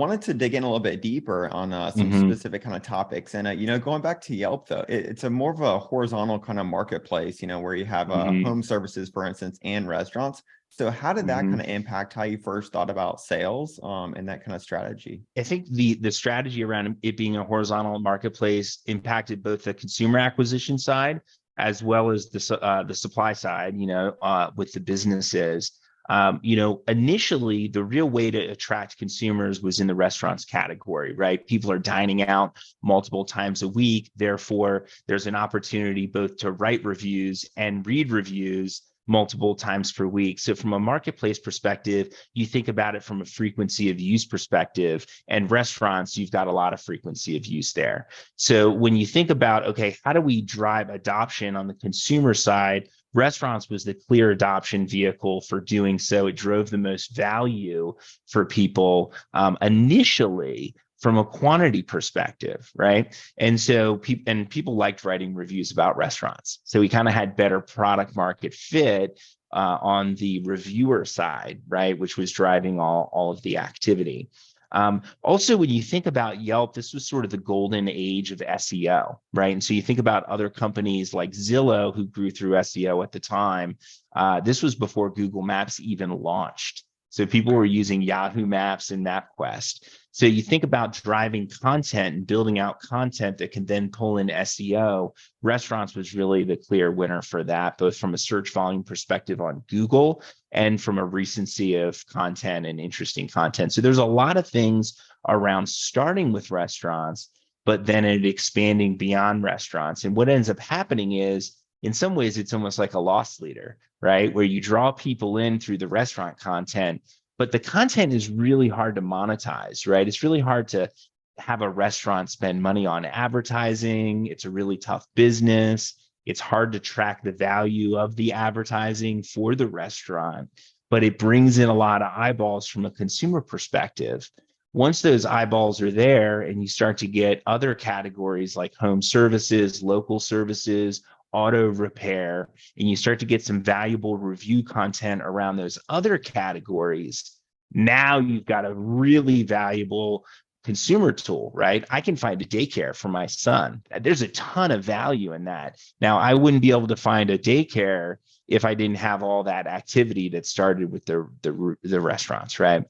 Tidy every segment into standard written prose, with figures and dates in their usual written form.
Wanted to dig in a little bit deeper on some Hmm. specific kind of topics. And, going back to Yelp, though, it's a more of a horizontal kind of marketplace, where you have Hmm. home services, for instance, and restaurants. So how did that kind Hmm. of impact how you first thought about sales and that kind of strategy? I think the strategy around it being a horizontal marketplace impacted both the consumer acquisition side as well as the supply side. With the businesses. Initially, the real way to attract consumers was in the restaurants category, right? People are dining out multiple times a week. Therefore, there's an opportunity both to write reviews and read reviews multiple times per week. So from a marketplace perspective, you think about it from a frequency of use perspective, and restaurants, you've got a lot of frequency of use there. So when you think about, okay, how do we drive adoption on the consumer side? Restaurants was the clear adoption vehicle for doing so. It drove the most value for people initially from a quantity perspective, right? And so people liked writing reviews about restaurants. So we kind of had better product market fit on the reviewer side, right, which was driving all of the activity. Also, when you think about Yelp, this was sort of the golden age of SEO, right? And so you think about other companies like Zillow who grew through SEO at the time. This was before Google Maps even launched. So people were using Yahoo Maps and MapQuest. So you think about driving content and building out content that can then pull in SEO. Restaurants was really the clear winner for that, both from a search volume perspective on Google and from a recency of content and interesting content. So there's a lot of things around starting with restaurants, but then it expanding beyond restaurants. And what ends up happening is, in some ways, it's almost like a loss leader, right? Where you draw people in through the restaurant content, but the content is really hard to monetize, right? It's really hard to have a restaurant spend money on advertising. It's a really tough business. It's hard to track the value of the advertising for the restaurant, but it brings in a lot of eyeballs from a consumer perspective. Once those eyeballs are there and you start to get other categories like home services, local services, auto repair, and you start to get some valuable review content around those other categories, now you've got a really valuable consumer tool, right? I can find a daycare for my son. There's a ton of value in that. Now, I wouldn't be able to find a daycare if I didn't have all that activity that started with the restaurants, right?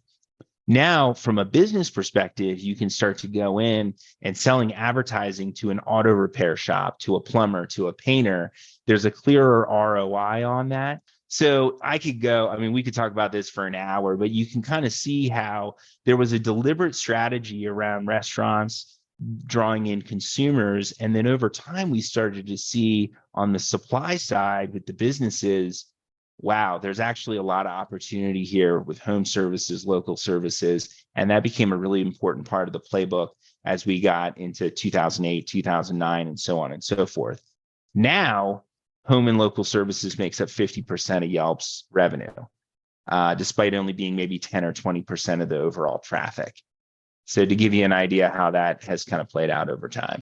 Now, from a business perspective, you can start to go in and selling advertising to an auto repair shop, to a plumber, to a painter. There's a clearer ROI on that. So I could go, I mean, we could talk about this for an hour, but you can kind of see how there was a deliberate strategy around restaurants drawing in consumers. And then over time, we started to see on the supply side with the businesses, wow, there's actually a lot of opportunity here with home services, local services. And that became a really important part of the playbook as we got into 2008, 2009, and so on and so forth. Now, home and local services makes up 50% of Yelp's revenue, despite only being maybe 10 or 20% of the overall traffic. So to give you an idea how that has kind of played out over time.